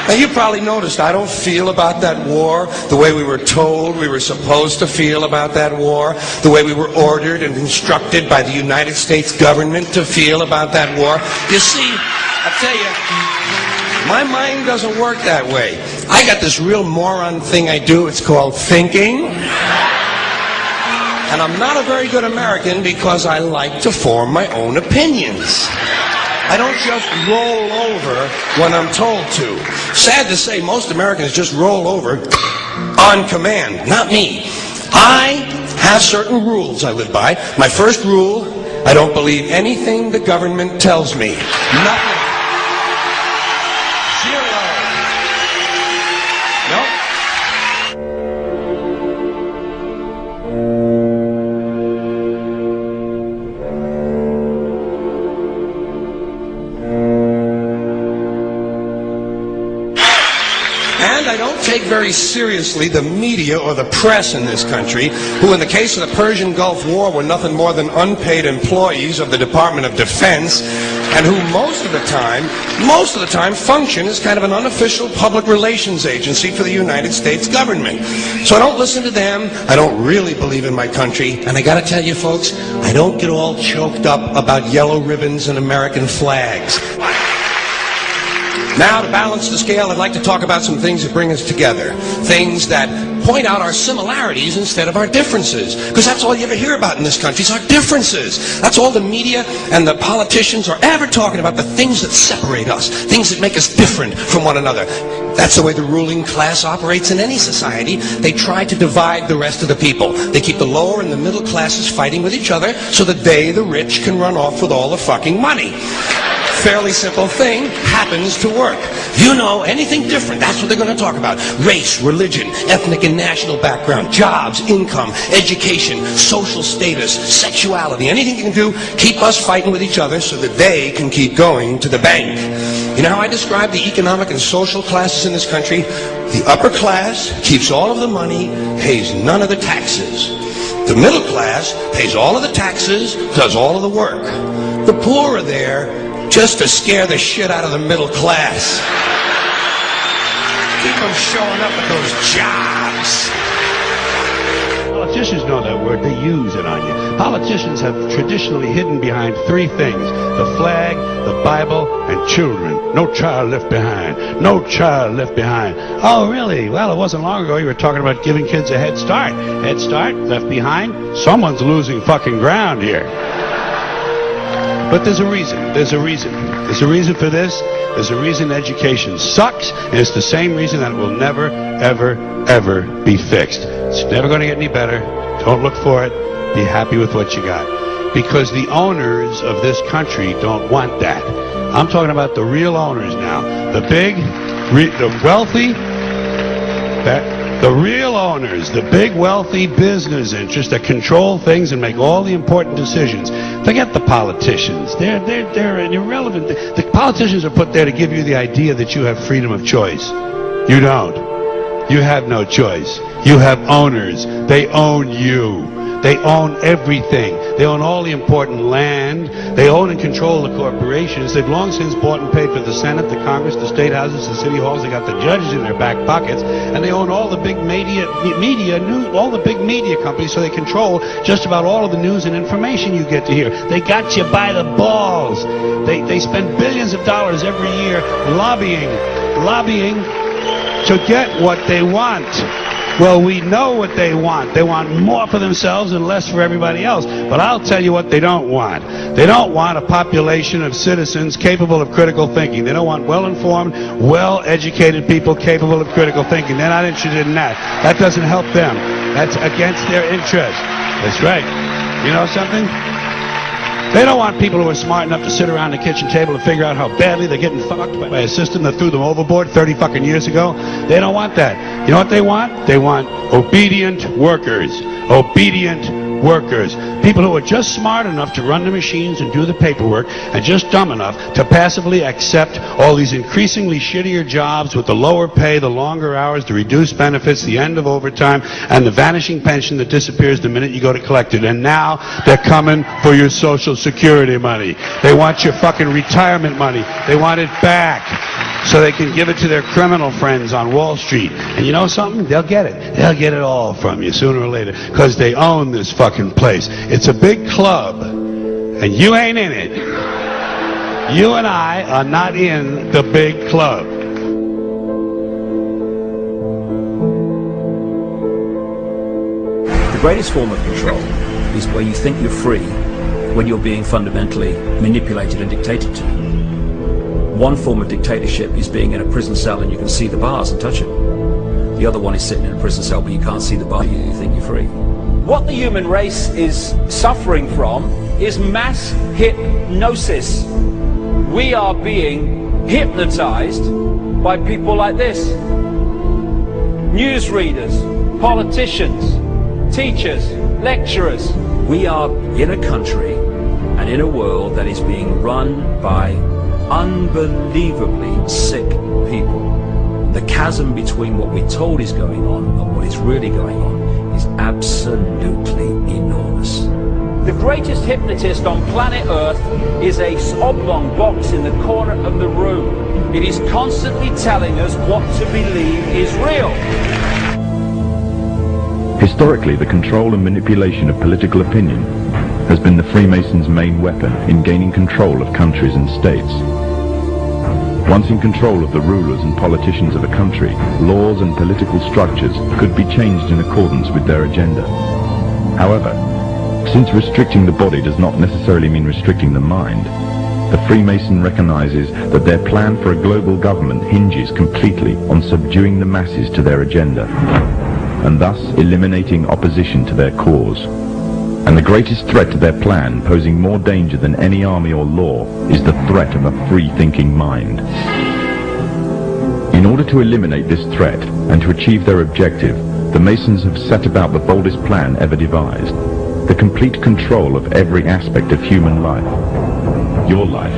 Now, you probably noticed I don't feel about that war the way we were told we were supposed to feel about that war, the way we were ordered and instructed by the United States government to feel about that war. You see, I tell you, my mind doesn't work that way. I got this real moron thing I do. It's called thinking. And I'm not a very good American because I like to form my own opinions. I don't just roll over when I'm told to. Sad to say, most Americans just roll over on command. Not me. I have certain rules I live by. My first rule, I don't believe anything the government tells me. Nothing. Zero. Nope. I don't take very seriously the media or the press in this country, who in the case of the Persian Gulf War were nothing more than unpaid employees of the Department of Defense, and who most of the time function as kind of an unofficial public relations agency for the United States government. So I don't listen to them. I don't really believe in my country. And I gotta tell you folks, I don't get all choked up about yellow ribbons and American flags. Now, to balance the scale, I'd like to talk about some things that bring us together. Things that point out our similarities instead of our differences. Because that's all you ever hear about in this country is our differences. That's all the media and the politicians are ever talking about, the things that separate us, things that make us different from one another. That's the way the ruling class operates in any society. They try to divide the rest of the people. They keep the lower and the middle classes fighting with each other so that they, the rich, can run off with all the fucking money. Fairly simple thing, happens to work. You know, anything different, that's what they're going to talk about. Race, religion, ethnic and national background, jobs, income, education, social status, sexuality, anything you can do, keep us fighting with each other so that they can keep going to the bank. You know how I describe the economic and social classes in this country? The upper class keeps all of the money, pays none of the taxes. The middle class pays all of the taxes, does all of the work. The poor are there just to scare the shit out of the middle class. Keep them showing up at those jobs. Politicians know that word. They use it on you. Politicians have traditionally hidden behind three things: the flag, the Bible, and children. No child left behind. No child left behind. Oh, really? Well, it wasn't long ago you were talking about giving kids a head start. Head start? Left behind? Someone's losing fucking ground here. But there's a reason. There's a reason. There's a reason for this. There's a reason education sucks, and it's the same reason that it will never, ever, ever be fixed. It's never going to get any better. Don't look for it. Be happy with what you got. Because the owners of this country don't want that. I'm talking about the real owners now. The big, the wealthy, the real owners, the big wealthy business interests that control things and make all the important decisions. Forget the politicians. They're irrelevant. The politicians are put there to give you the idea that you have freedom of choice. You don't. You have no choice. You have owners. They own you. They own everything. They own all the important land. They own and control the corporations. They've long since bought and paid for the Senate, the Congress, the state houses, the city halls. They got the judges in their back pockets, and they own all the big all the big media companies. So they control just about all of the news and information you get to hear. They got you by the balls. They spend billions of dollars every year lobbying to get what they want. Well, we know what they want. They want more for themselves and less for everybody else. But I'll tell you what they don't want. They don't want a population of citizens capable of critical thinking. They don't want well-informed, well-educated people capable of critical thinking. They're not interested in that. That doesn't help them. That's against their interest. That's right. You know something? They don't want people who are smart enough to sit around the kitchen table and figure out how badly they're getting fucked by a system that threw them overboard 30 fucking years ago. They don't want that. You know what they want? They want obedient workers. Obedient workers, people who are just smart enough to run the machines and do the paperwork, and just dumb enough to passively accept all these increasingly shittier jobs with the lower pay, the longer hours, the reduced benefits, the end of overtime, and the vanishing pension that disappears the minute you go to collect it. And now they're coming for your Social Security money. They want your fucking retirement money. They want it back so they can give it to their criminal friends on Wall Street. And you know something? They'll get it. They'll get it all from you sooner or later, because they own this fucking place. It's a big club, and you ain't in it. You and I are not in the big club. The greatest form of control is where you think you're free when you're being fundamentally manipulated and dictated to. One form of dictatorship is being in a prison cell and you can see the bars and touch them. The other one is sitting in a prison cell but you can't see the bar, you think you're free. What the human race is suffering from is mass hypnosis. We are being hypnotized by people like this. Newsreaders, politicians, teachers, lecturers. We are in a country and in a world that is being run by unbelievably sick people. The chasm between what we're told is going on and what is really going on is absolutely enormous. The greatest hypnotist on planet Earth is a oblong box in the corner of the room. It is constantly telling us what to believe is real. Historically, the control and manipulation of political opinion has been the Freemasons' main weapon in gaining control of countries and states. Once in control of the rulers and politicians of a country, laws and political structures could be changed in accordance with their agenda. However, since restricting the body does not necessarily mean restricting the mind, the Freemason recognizes that their plan for a global government hinges completely on subduing the masses to their agenda, and thus eliminating opposition to their cause. And the greatest threat to their plan, posing more danger than any army or law, is the threat of a free-thinking mind. In order to eliminate this threat and to achieve their objective, the Masons have set about the boldest plan ever devised: the complete control of every aspect of human life, your life.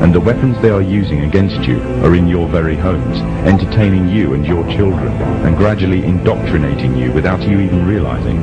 And the weapons they are using against you are in your very homes, entertaining you and your children, and gradually indoctrinating you without you even realizing.